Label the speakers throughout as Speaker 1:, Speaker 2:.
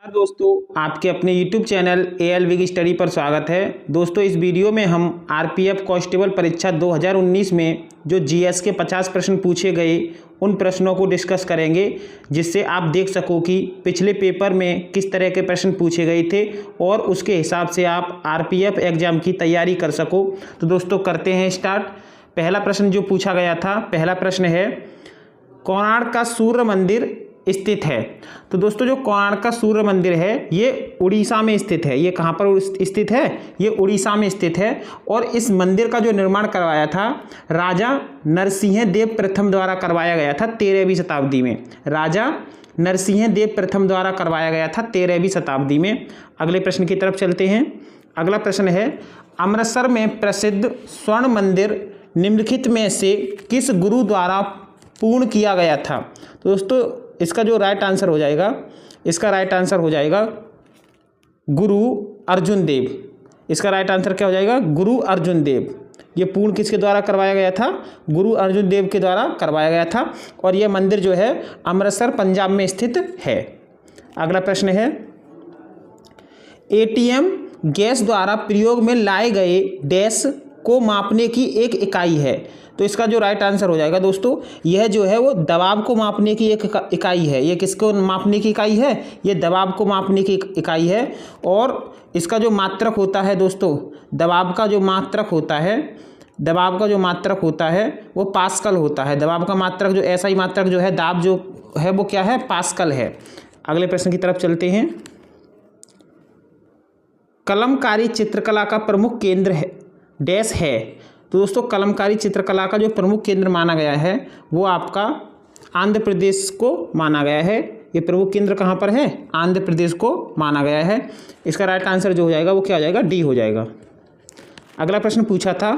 Speaker 1: दोस्तों, आपके अपने YouTube channel AL wig study पर स्वागत है। दोस्तों, इस वीडियो में हम RPF कांस्टेबल परीक्षा 2019 में जो GS के 50 प्रश्न पूछे गए उन प्रश्नों को डिस्कस करेंगे, जिससे आप देख सको कि पिछले पेपर में किस तरह के प्रश्न पूछे गए थे और उसके हिसाब से आप RPF एग्ज़ाम की तैयारी कर सको। तो दोस्तों, करते हैं स्टार्ट। पहला प्रश्न जो पूछा गया था, पहला प्रश्न है, कोणार्क का सूर्य मंदिर स्थित है। तो दोस्तों, जो कोणार्क का सूर्य मंदिर है ये उड़ीसा में स्थित है। ये कहाँ पर स्थित है? ये उड़ीसा में स्थित है। और इस मंदिर का जो निर्माण करवाया था राजा नरसिंह देव प्रथम द्वारा करवाया गया था 13वीं शताब्दी में। राजा नरसिंह देव प्रथम द्वारा करवाया गया था 13वीं शताब्दी में। अगले प्रश्न की तरफ चलते हैं। अगला प्रश्न है, अमृतसर में प्रसिद्ध स्वर्ण मंदिर निम्नलिखित में से किस गुरु द्वारा पूर्ण किया गया था? तो दोस्तों, इसका जो राइट आंसर हो जाएगा, इसका राइट आंसर हो जाएगा गुरु अर्जुन देव। इसका राइट आंसर क्या हो जाएगा? गुरु अर्जुन देव। ये पूर्ण किसके द्वारा करवाया गया था? गुरु अर्जुन देव के द्वारा करवाया गया था। और यह मंदिर जो है अमृतसर पंजाब में स्थित है। अगला प्रश्न है, ATM गैस द्वारा प्रयोग में लाए गए डैश को मापने की एक इकाई है। तो इसका जो राइट आंसर हो जाएगा दोस्तों, यह जो है वो दबाव को मापने की एक इकाई है। ये किसको मापने की इकाई है? ये दबाव को मापने की इकाई है। और इसका जो मात्रक होता है दोस्तों, दबाव का जो मात्रक होता है वो पास्कल होता है। दबाव का मात्रक जो SI मात्रक जो है, दाब जो है वो क्या है? पास्कल है। अगले प्रश्न की तरफ चलते हैं। कलमकारी चित्रकला का प्रमुख केंद्र है डैश है। तो दोस्तों, कलमकारी चित्रकला का जो प्रमुख केंद्र माना गया है वो आपका आंध्र प्रदेश को माना गया है। ये प्रमुख केंद्र कहाँ पर है? आंध्र प्रदेश को माना गया है। इसका राइट आंसर जो हो जाएगा वो क्या हो जाएगा? D हो जाएगा। अगला प्रश्न पूछा था,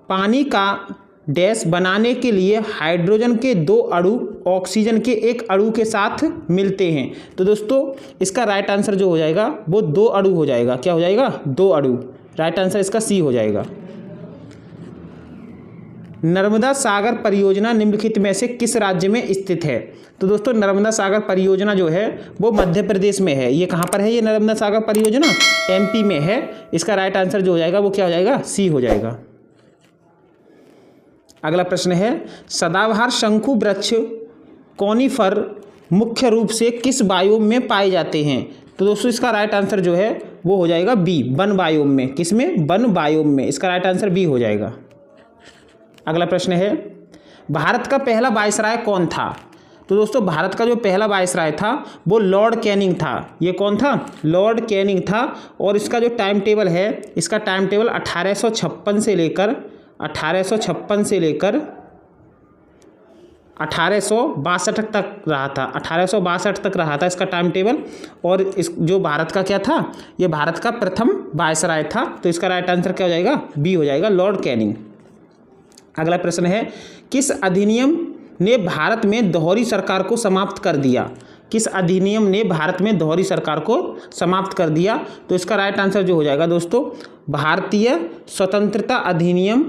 Speaker 1: पानी का डैश बनाने के लिए हाइड्रोजन के 2 अणु ऑक्सीजन के 1 अणु के साथ मिलते हैं। तो दोस्तों, इसका राइट आंसर जो हो जाएगा वो 2 अणु हो जाएगा। क्या हो जाएगा? 2 अणु। राइट आंसर इसका C हो जाएगा। नर्मदा सागर परियोजना निम्नलिखित में से किस राज्य में स्थित है? तो दोस्तों, नर्मदा सागर परियोजना जो है वो मध्य प्रदेश में है। ये कहाँ पर है? ये नर्मदा सागर परियोजना MP में है। इसका राइट आंसर जो हो जाएगा वो क्या हो जाएगा? C हो जाएगा। अगला प्रश्न है, सदाबहार शंकु वृक्ष कॉनिफर मुख्य रूप से किस बायोम में पाए जाते हैं? तो दोस्तों, इसका राइट आंसर जो है वो हो जाएगा B, वन बायोम में। किसमें? वन बायोम में। इसका राइट आंसर B हो जाएगा। अगला प्रश्न है, भारत का पहला वायसराय कौन था? तो दोस्तों, भारत का जो पहला वायसराय था वो लॉर्ड कैनिंग था। ये कौन था? लॉर्ड कैनिंग था। और इसका जो टाइम टेबल है, इसका टाइम टेबल 1856 से लेकर 1862 तक रहा था। 1862 तक रहा था इसका टाइम टेबल। और इस जो भारत का क्या था? ये भारत का प्रथम वायसराय था। तो इसका राइट आंसर क्या हो जाएगा? B हो जाएगा, लॉर्ड कैनिंग। अगला प्रश्न है, किस अधिनियम ने भारत में दोहरी सरकार को समाप्त कर दिया? किस अधिनियम ने भारत में दोहरी सरकार को समाप्त कर दिया? तो इसका राइट आंसर जो हो जाएगा दोस्तों, भारतीय स्वतंत्रता अधिनियम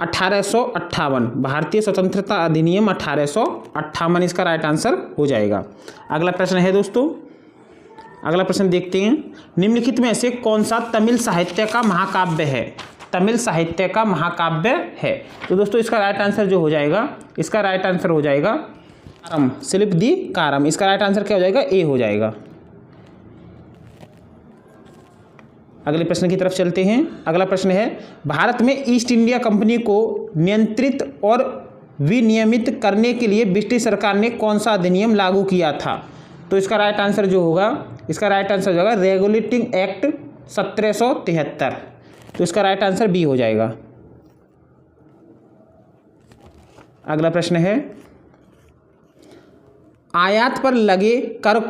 Speaker 1: 1858। भारतीय स्वतंत्रता अधिनियम 1858 इसका राइट आंसर हो जाएगा। अगला प्रश्न है दोस्तों, अगला प्रश्न देखते हैं, निम्नलिखित में से कौन सा तमिल साहित्य का महाकाव्य है? तमिल साहित्य का महाकाव्य है। तो दोस्तों, इसका राइट आंसर जो हो जाएगा, इसका राइट आंसर हो जाएगा कारम, शिल्पदीकारम। इसका राइट आंसर क्या हो जाएगा? A हो जाएगा। अगले प्रश्न की तरफ चलते हैं। अगला प्रश्न है, भारत में ईस्ट इंडिया कंपनी को नियंत्रित और विनियमित करने के लिए ब्रिटिश सरकार ने कौन सा अधिनियम लागू किया था? तो इसका राइट आंसर जो होगा, इसका राइट आंसर जो होगा रेगुलेटिंग एक्ट 1773। तो इसका राइट आंसर B हो जाएगा। अगला प्रश्न है, आयात पर लगे कर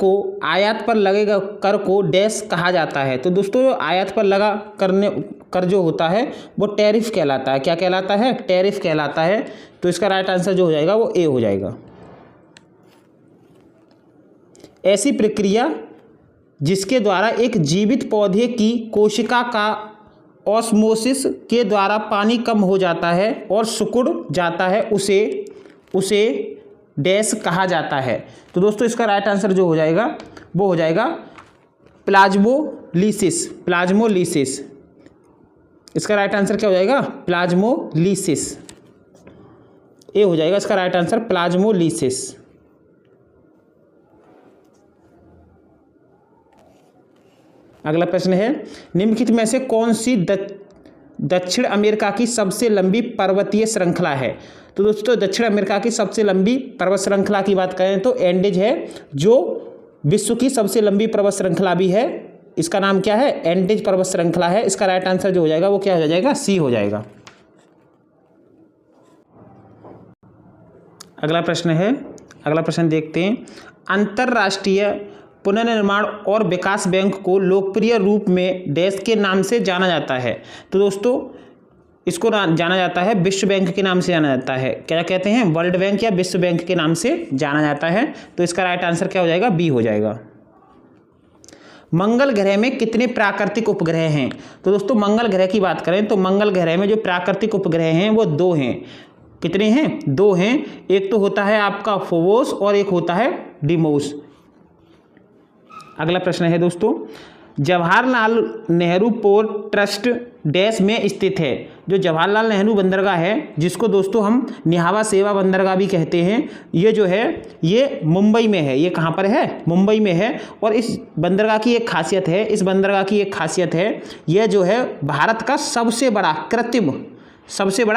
Speaker 1: को डैश कहा जाता है? तो दोस्तों, आयात पर लगा कर जो होता है वो टैरिफ कहलाता है। क्या कहलाता है? टैरिफ कहलाता है। तो इसका राइट आंसर जो हो जाएगा वो A हो जाएगा। ऐसी प्रक्रिया जिसके द्वारा एक जीवित पौधे की कोशिका का ऑस्मोसिस के द्वारा पानी कम हो जाता है और सिकुड़ जाता है, उसे डैश कहा जाता है। तो दोस्तों, इसका राइट आंसर जो हो जाएगा वो हो जाएगा प्लाज्मोलिसिस, प्लाज्मोलिसिस। इसका राइट आंसर क्या हो जाएगा? प्लाज्मोलिसिस। ए हो जाएगा इसका राइट आंसर, प्लाज्मोलिसिस। अगला प्रश्न है, निम्नलिखित में से कौन सी दक्षिण अमेरिका की सबसे लंबी पर्वतीय श्रृंखला है? तो दोस्तों दक्षिण अमेरिका की सबसे लंबी पर्वत श्रृंखला की बात करें तो एंडीज है, जो विश्व की सबसे लंबी पर्वत श्रृंखला भी है। इसका नाम क्या है? एंडीज पर्वत श्रृंखला है। इसका राइट आंसर जो हो जाएगा वो क्या हो जाएगा? सी हो जाएगा। अगला प्रश्न है, अगला प्रश्न देखते हैं, अंतरराष्ट्रीय पुनर्निर्माण और विकास बैंक को लोकप्रिय रूप में डैश के नाम से जाना जाता है? तो दोस्तों इसको जाना जाता है विश्व बैंक के नाम से जाना जाता है। क्या कहते हैं? वर्ल्ड बैंक या विश्व बैंक के नाम से जाना जाता है। तो इसका राइट आंसर क्या हो जाएगा? बी हो जाएगा। मंगल ग्रह में कितने प्राकृतिक उपग्रह हैं? तो दोस्तों मंगल ग्रह की बात करें तो मंगल ग्रह में जो प्राकृतिक उपग्रह हैं वो 2 हैं। कितने हैं? 2 हैं। एक तो होता है आपका फोबोस और एक होता है डिमोस। अगला प्रश्न है दोस्तों, Jawaharlal Nehru port trust dash में स्थित है? जो जवाहरलाल नेहरू बंदरगाह है, जिसको दोस्तों हम निहावा सेवा बंदरगाह भी कहते हैं, ये जो है ये मुंबई में है। ये कहाँ पर है? मुंबई में है। और इस बंदरगाह की एक खासियत है, इस बंदरगाह की एक खासियत है, यह जो है भारत का सबसे बड़ा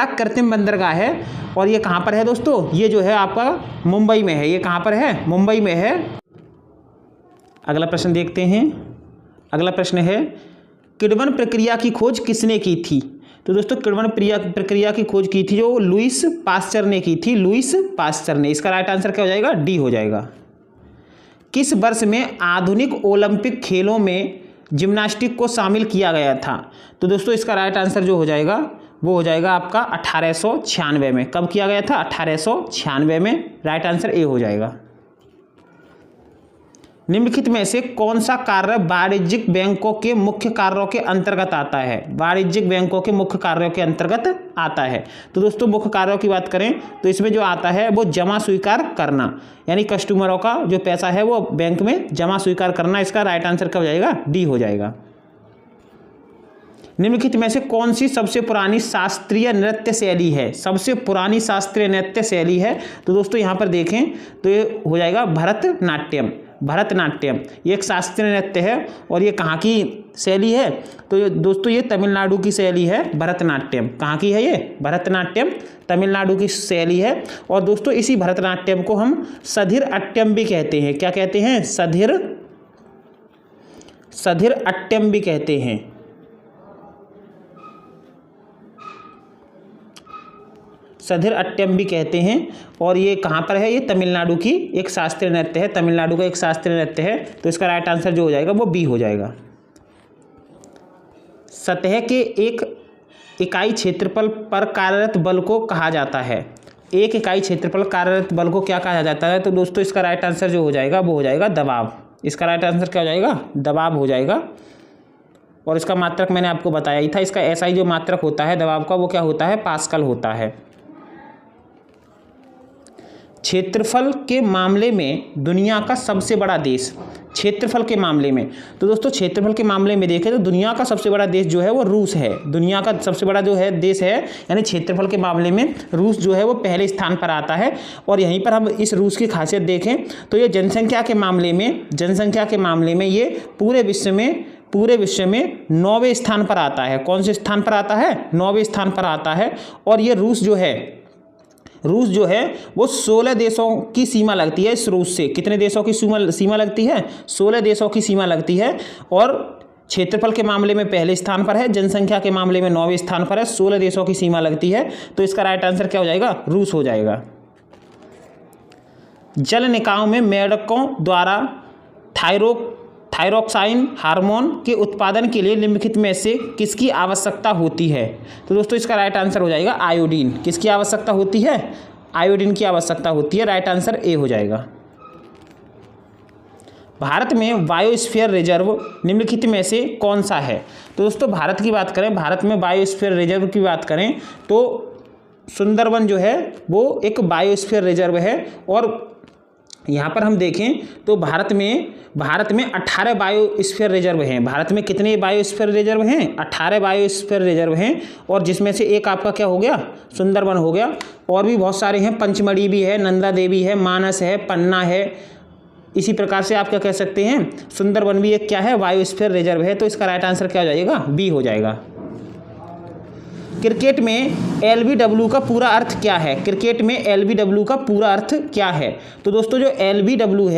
Speaker 1: कृत्रिम बंदरगाह है। और ये कहाँ पर है दोस्तों? ये जो है आपका मुंबई में है। ये कहाँ पर है? मुंबई में है। अगला प्रश्न देखते हैं। अगला प्रश्न है, किण्वन प्रक्रिया की खोज किसने की थी? तो दोस्तों किण्वन प्रक्रिया की खोज की थी जो लुईस पास्चर ने की थी, लुईस पास्चर ने। इसका राइट आंसर क्या हो जाएगा? डी हो जाएगा। किस वर्ष में आधुनिक ओलंपिक खेलों में जिम्नास्टिक को शामिल किया गया था? तो दोस्तों इसका राइट आंसर जो हो जाएगा वो हो जाएगा आपका 1896 में। कब किया गया था? 1896 में। राइट आंसर ए हो जाएगा। निम्नलिखित में से कौन सा कार्य वाणिज्यिक बैंकों के मुख्य कार्यों के अंतर्गत आता है? वाणिज्यिक बैंकों के मुख्य कार्यों के अंतर्गत आता है। तो दोस्तों मुख्य कार्यों की बात करें तो इसमें जो आता है वो जमा स्वीकार करना, यानी कस्टमरों का जो पैसा है वो बैंक में जमा स्वीकार करना। इसका राइट आंसर क्या हो जाएगा? डी हो जाएगा। निम्नलिखित में से कौन सी सबसे पुरानी शास्त्रीय नृत्य शैली है? सबसे पुरानी शास्त्रीय नृत्य शैली है तो दोस्तों यहाँ पर देखें तो ये हो जाएगा भरतनाट्यम। भरतनाट्यम ये एक शास्त्रीय नृत्य है। और ये कहाँ की शैली है? तो दोस्तों ये तमिलनाडु की शैली है भरतनाट्यम। कहाँ की है ये? भरतनाट्यम तमिलनाडु की शैली है। और दोस्तों इसी भरतनाट्यम को हम सधिर अट्टम भी कहते हैं। क्या कहते हैं? सधिर अट्टम भी कहते हैं। सधिर अट्टम भी कहते हैं। और ये कहाँ पर है? ये तमिलनाडु की एक शास्त्रीय नृत्य है, तमिलनाडु का एक शास्त्रीय नृत्य है। तो इसका राइट आंसर जो हो जाएगा वो बी हो जाएगा। सतह के एक इकाई क्षेत्रफल पर कार्यरत बल को कहा जाता है? एक इकाई क्षेत्रफल कार्यरत बल को क्या कहा जाता है? तो दोस्तों इसका राइट आंसर जो हो जाएगा वो हो जाएगा दबाव। इसका राइट आंसर क्या हो जाएगा? दबाव हो जाएगा। और इसका मात्रक मैंने आपको बताया ही था। इसका एसआई जो मात्रक होता है दबाव का वो क्या होता है? पास्कल होता है। क्षेत्रफल के मामले में दुनिया का सबसे बड़ा देश, क्षेत्रफल के मामले में तो दोस्तों क्षेत्रफल के मामले में देखें तो दुनिया का सबसे बड़ा देश जो है वो रूस है। दुनिया का सबसे बड़ा जो है देश है, यानी क्षेत्रफल के मामले में रूस जो है वो पहले स्थान पर आता है। और यहीं पर हम इस रूस की खासियत देखें तो ये जनसंख्या के मामले में ये पूरे विश्व में 9वें स्थान पर आता है। कौन से स्थान पर आता है? 9वें स्थान पर आता है। और ये रूस जो है वो 16 देशों की सीमा लगती है। इस रूस से कितने देशों की सीमा लगती है? 16 देशों की सीमा लगती है। और क्षेत्रफल के मामले में पहले स्थान पर है, जनसंख्या के मामले में 9वें स्थान पर है, 16 देशों की सीमा लगती है। तो इसका राइट आंसर क्या हो जाएगा? रूस हो जाएगा। जल निकायों में मेढकों द्वारा थायरोक्साइन हार्मोन के उत्पादन के लिए निम्नलिखित में से किसकी आवश्यकता होती है? तो दोस्तों इसका राइट आंसर हो जाएगा आयोडीन। किसकी आवश्यकता होती है? आयोडीन की आवश्यकता होती है। राइट आंसर ए हो जाएगा। भारत में बायोस्फीयर रिजर्व निम्नलिखित में से कौन सा है? तो दोस्तों भारत की बात करें, भारत में बायोस्फीयर रिजर्व की बात करें तो सुंदरवन जो है वो एक बायोस्फीयर रिजर्व है। और यहाँ पर हम देखें तो भारत में 18 बायोस्फीयर रिजर्व हैं। भारत में कितने बायोस्फीयर रिजर्व हैं? 18 बायोस्फीयर रिजर्व हैं, और जिसमें से एक आपका क्या हो गया? सुंदरबन हो गया। और भी बहुत सारे हैं, पंचमढ़ी भी है, नंदा देवी है, मानस है, पन्ना है। इसी प्रकार से आप क्या कह सकते हैं, सुंदरबन भी एक क्या है? बायोस्फीयर रिजर्व है। तो इसका राइट आंसर क्या हो जाएगा? बी हो जाएगा। क्रिकेट में एलबीडब्ल्यू का पूरा अर्थ क्या है? क्रिकेट में एलबीडब्ल्यू का पूरा अर्थ क्या है? तो दोस्तों जो एलबीडब्ल्यू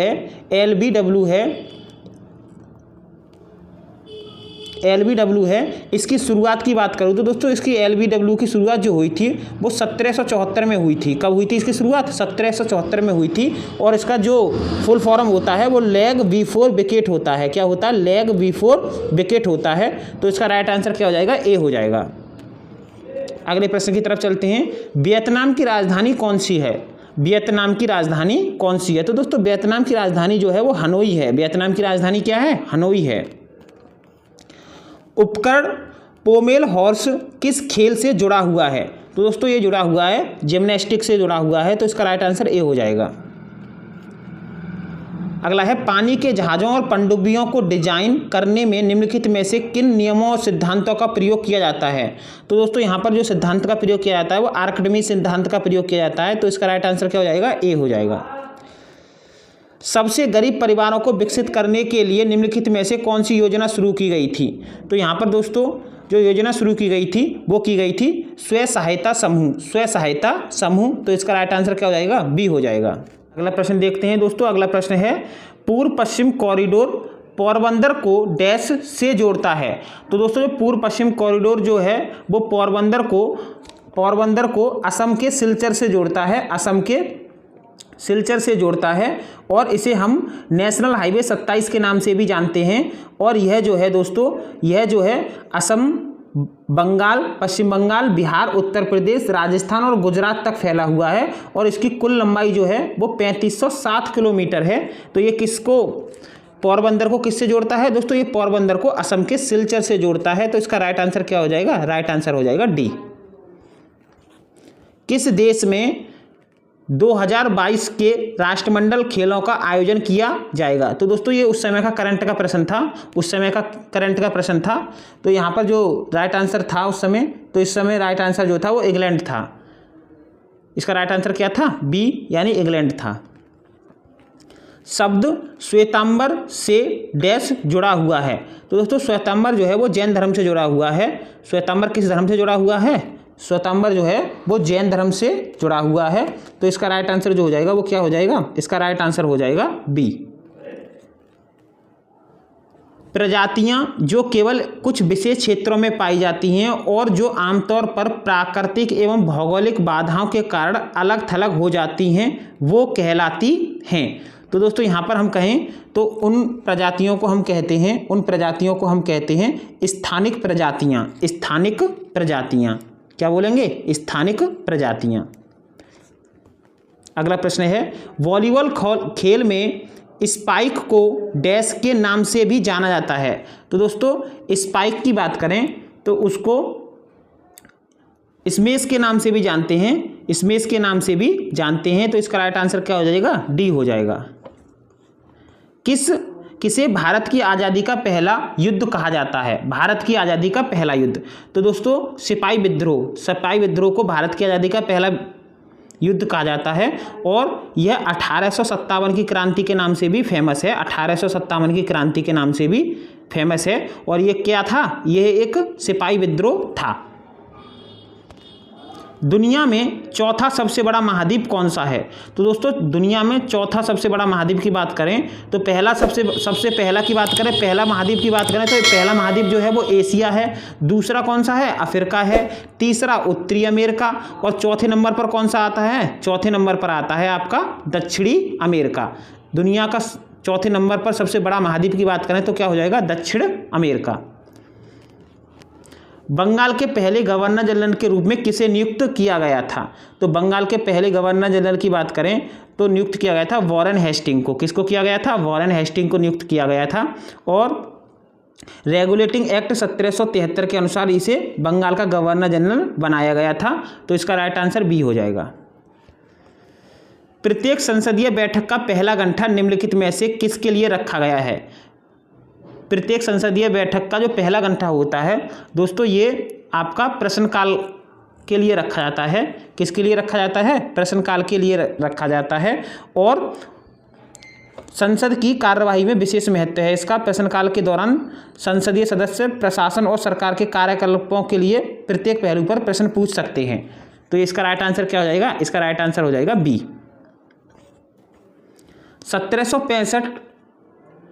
Speaker 1: है, इसकी शुरुआत की बात करूँ तो दोस्तों इसकी एलबीडब्ल्यू की शुरुआत जो हुई थी वो 1774 में हुई थी। कब हुई थी इसकी शुरुआत? 1774 में हुई थी। और इसका जो फुल फॉर्म होता है वो लेग बिफोर विकेट होता है। क्या होता है? लेग बिफोर विकेट होता है। तो इसका राइट आंसर क्या हो जाएगा? ए हो जाएगा। अगले प्रश्न की तरफ चलते हैं। वियतनाम की राजधानी कौन सी है? वियतनाम की राजधानी कौन सी है? तो दोस्तों वियतनाम की राजधानी जो है वो हनोई है। वियतनाम की राजधानी क्या है? हनोई है। उपकरण पोमेल हॉर्स किस खेल से जुड़ा हुआ है? तो दोस्तों ये जुड़ा हुआ है जिम्नास्टिक से जुड़ा हुआ है। तो इसका राइट आंसर ए हो जाएगा। अगला है, पानी के जहाज़ों और पनडुब्बियों को डिजाइन करने में निम्नलिखित में से किन नियमों और सिद्धांतों का प्रयोग किया जाता है? तो दोस्तों यहाँ पर जो सिद्धांत का प्रयोग किया जाता है वो आर्किमिडीज सिद्धांत का प्रयोग किया जाता है। तो इसका राइट आंसर क्या हो जाएगा? ए हो जाएगा। सबसे गरीब परिवारों को विकसित करने के लिए निम्नलिखित में से कौन सी योजना शुरू की गई थी? तो यहाँ पर दोस्तों जो योजना शुरू की गई थी वो की गई थी स्वयं सहायता समूह। तो इसका राइट आंसर क्या हो जाएगा? बी हो जाएगा। अगला प्रश्न देखते हैं दोस्तों। अगला प्रश्न है, पूर्व पश्चिम कॉरिडोर पोरबंदर को डैश से जोड़ता है? तो दोस्तों जो पूर्व पश्चिम कॉरिडोर जो है वो पोरबंदर को असम के सिलचर से जोड़ता है। असम के सिलचर से जोड़ता है, और इसे हम नेशनल हाईवे 27 के नाम से भी जानते हैं। और यह जो है दोस्तों, यह जो है असम, बंगाल, पश्चिम बंगाल, बिहार, उत्तर प्रदेश, राजस्थान और गुजरात तक फैला हुआ है। और इसकी कुल लंबाई जो है वो 3560 किलोमीटर है। तो ये किसको, पोरबंदर को किससे जोड़ता है? दोस्तों ये पोरबंदर को असम के सिलचर से जोड़ता है। तो इसका राइट आंसर क्या हो जाएगा? राइट आंसर हो जाएगा डी। किस देश में 2022 के राष्ट्रमंडल खेलों का आयोजन किया जाएगा? तो दोस्तों ये उस समय का करंट का प्रश्न था। तो यहाँ पर जो राइट आंसर था उस समय, तो इस समय राइट आंसर जो था वो इंग्लैंड था। इसका राइट आंसर क्या था? बी, यानी इंग्लैंड था। शब्द श्वेतांबर से डैश जुड़ा हुआ है? तो दोस्तों श्वेतांबर जो है वो जैन धर्म से जुड़ा हुआ है। श्वेतांबर किस धर्म से जुड़ा हुआ है? श्वेतांबर जो है वो जैन धर्म से जुड़ा हुआ है। तो इसका राइट आंसर जो हो जाएगा वो क्या हो जाएगा? इसका राइट आंसर हो जाएगा बी। प्रजातियां जो केवल कुछ विशेष क्षेत्रों में पाई जाती हैं और जो आमतौर पर प्राकृतिक एवं भौगोलिक बाधाओं के कारण अलग थलग हो जाती हैं वो कहलाती हैं। तो दोस्तों यहाँ पर हम कहें तो उन प्रजातियों को हम कहते हैं स्थानिक प्रजातियां। क्या बोलेंगे? स्थानिक प्रजातियां। अगला प्रश्न है, वॉलीबॉल खेल में स्पाइक को डैश के नाम से भी जाना जाता है? तो दोस्तों स्पाइक की बात करें तो उसको स्मेश के नाम से भी जानते हैं। तो इसका राइट आंसर क्या हो जाएगा? डी हो जाएगा। किसे भारत की आज़ादी का पहला युद्ध कहा जाता है? भारत की आज़ादी का पहला युद्ध, तो दोस्तों सिपाही विद्रोह को भारत की आज़ादी का पहला युद्ध कहा जाता है। और यह 1857 की क्रांति के नाम से भी फेमस है। 1857 की क्रांति के नाम से भी फेमस है। और ये क्या था? यह एक सिपाही विद्रोह था। दुनिया में चौथा सबसे बड़ा महाद्वीप कौन सा है? तो दोस्तों दुनिया में चौथा सबसे बड़ा महाद्वीप की बात करें तो पहला महाद्वीप की बात करें तो पहला महाद्वीप जो है वो एशिया है। दूसरा कौन सा है? अफ्रीका है। तीसरा उत्तरी अमेरिका। और चौथे नंबर पर कौन सा आता है? चौथे नंबर पर आता है आपका दक्षिणी अमेरिका। दुनिया का चौथे नंबर पर सबसे बड़ा महाद्वीप की बात करें तो क्या हो जाएगा? दक्षिण अमेरिका। बंगाल के पहले गवर्नर जनरल के रूप में किसे नियुक्त किया गया था? तो बंगाल के पहले गवर्नर जनरल की बात करें तो नियुक्त किया गया था वॉरेन हेस्टिंग को। किसको किया गया था? वॉरेन हेस्टिंग को नियुक्त किया गया था। और रेगुलेटिंग एक्ट 1773 के अनुसार इसे बंगाल का गवर्नर जनरल बनाया गया था। तो इसका राइट आंसर बी हो जाएगा। प्रत्येक संसदीय बैठक का पहला घंटा निम्नलिखित में से किसके लिए रखा गया है? प्रत्येक संसदीय बैठक का जो पहला घंटा होता है दोस्तों, ये आपका प्रश्नकाल के लिए रखा जाता है। किसके लिए रखा जाता है? प्रश्नकाल के लिए रखा जाता है। और संसद की कार्यवाही में विशेष महत्व है इसका। प्रश्नकाल के दौरान संसदीय सदस्य प्रशासन और सरकार के कार्यकलापों के लिए प्रत्येक पहलू पर प्रश्न पूछ सकते हैं। तो इसका राइट आंसर क्या हो जाएगा? इसका राइट आंसर हो जाएगा बी। 1765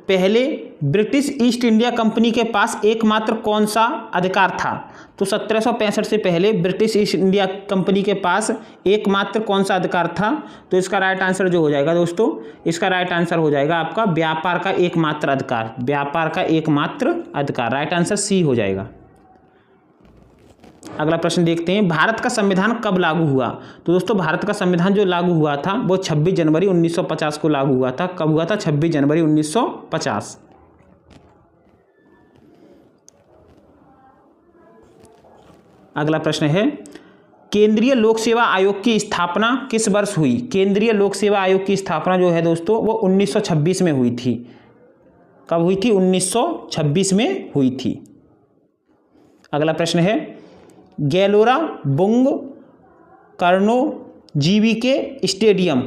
Speaker 1: पहले ब्रिटिश ईस्ट इंडिया कंपनी के पास एकमात्र कौन सा अधिकार था? तो 1765 से पहले ब्रिटिश ईस्ट इंडिया कंपनी के पास एकमात्र कौन सा अधिकार था? तो इसका राइट आंसर जो हो जाएगा दोस्तों, इसका राइट आंसर हो जाएगा आपका व्यापार का एकमात्र अधिकार। व्यापार का एकमात्र अधिकार, राइट आंसर सी हो जाएगा। अगला प्रश्न देखते हैं, भारत का संविधान कब लागू हुआ? तो दोस्तों भारत का संविधान जो लागू हुआ था वो 26 जनवरी 1950 को लागू हुआ था। कब हुआ था? 26 जनवरी 1950। अगला प्रश्न है, केंद्रीय लोक सेवा आयोग की स्थापना किस वर्ष हुई? केंद्रीय लोक सेवा आयोग की स्थापना जो है दोस्तों वो 1926 में हुई थी। कब हुई थी? 1926 में हुई थी। अगला प्रश्न है, Gelora Bung Karno GVK stadium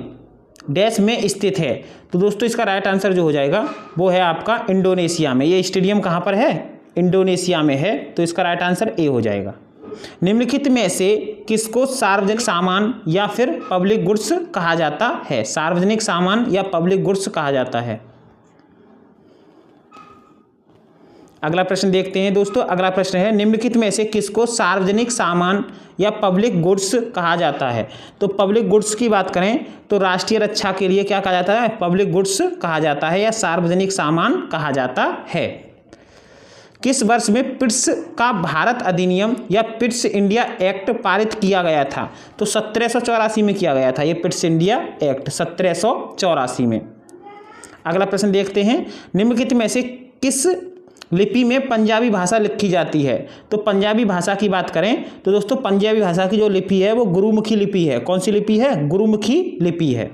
Speaker 1: dash में स्थित है। तो दोस्तों इसका राइट आंसर जो हो जाएगा वो है आपका इंडोनेशिया में। ये स्टेडियम कहाँ पर है? इंडोनेशिया में है। तो इसका राइट आंसर ए हो जाएगा। निम्नलिखित में से किसको सार्वजनिक सामान या फिर पब्लिक गुड्स कहा जाता है? सार्वजनिक सामान या पब्लिक गुड्स कहा जाता है। अगला प्रश्न देखते हैं दोस्तों। अगला प्रश्न है, निम्नलिखित में से किसको सार्वजनिक सामान या पब्लिक गुड्स कहा जाता है? तो पब्लिक गुड्स की बात करें तो राष्ट्रीय रक्षा के लिए क्या कहा जाता है? पब्लिक गुड्स कहा जाता है या सार्वजनिक सामान कहा जाता है। किस वर्ष में पिट्स का भारत अधिनियम या पिट्स इंडिया एक्ट पारित किया गया था? तो 1784 में किया गया था ये पिट्स इंडिया एक्ट, 1784 में। अगला प्रश्न देखते हैं, निम्नलिखित में से किस लिपि में पंजाबी भाषा लिखी जाती है? तो पंजाबी भाषा की बात करें तो दोस्तों पंजाबी भाषा की जो लिपि है वो गुरुमुखी लिपि है। कौन सी लिपि है? गुरुमुखी लिपि है।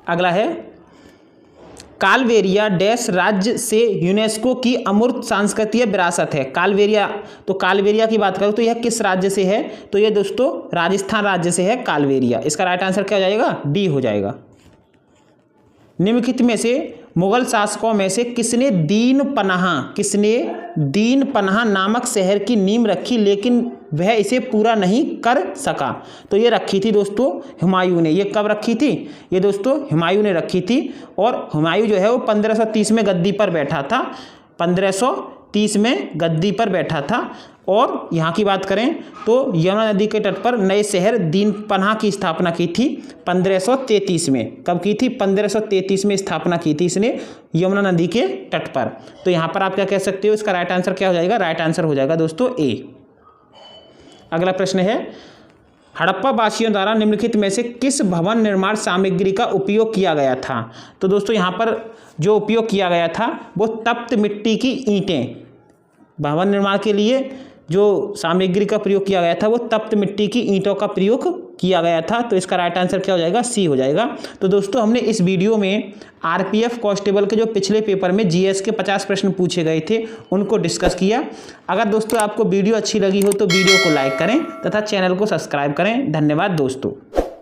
Speaker 1: अगला है, कालवेरिया डैश राज्य से यूनेस्को की अमूर्त सांस्कृतिक विरासत है। कालवेरिया, तो कालवेरिया की बात करूं तो यह किस राज्य से है? तो यह दोस्तों राजस्थान राज्य से है कालवेरिया। इसका राइट आंसर क्या हो जाएगा? डी हो जाएगा। निम्नलिखित में से मुगल शासकों में से किसने दीन पनाह नामक शहर की नींव रखी लेकिन वह इसे पूरा नहीं कर सका? तो ये रखी थी दोस्तों हुमायूं ने। ये कब रखी थी? ये दोस्तों हुमायूं ने रखी थी। और हुमायूं जो है वो 1530 में गद्दी पर बैठा था। 1530 में गद्दी पर बैठा था। और यहाँ की बात करें तो यमुना नदी के तट पर नए शहर दीन पनाह की स्थापना की थी 1533 में। कब की थी? 1533 में स्थापना की थी इसने यमुना नदी के तट पर। तो यहाँ पर आप क्या कह सकते हो? इसका राइट आंसर क्या हो जाएगा? राइट आंसर हो जाएगा दोस्तों ए। अगला प्रश्न है, हड़प्पा वासियों द्वारा निम्नलिखित में से किस भवन निर्माण सामग्री का उपयोग किया गया था? तो दोस्तों यहाँ पर जो उपयोग किया गया था वो तप्त मिट्टी की ईंटें। भवन निर्माण के लिए जो सामग्री का प्रयोग किया गया था वो तप्त मिट्टी की ईंटों का प्रयोग किया गया था। तो इसका राइट आंसर क्या हो जाएगा? सी हो जाएगा। तो दोस्तों हमने इस वीडियो में आरपीएफ कांस्टेबल के जो पिछले पेपर में जीएस के 50 प्रश्न पूछे गए थे उनको डिस्कस किया। अगर दोस्तों आपको वीडियो अच्छी लगी हो तो वीडियो को लाइक करें तथा चैनल को सब्सक्राइब करें। धन्यवाद दोस्तों।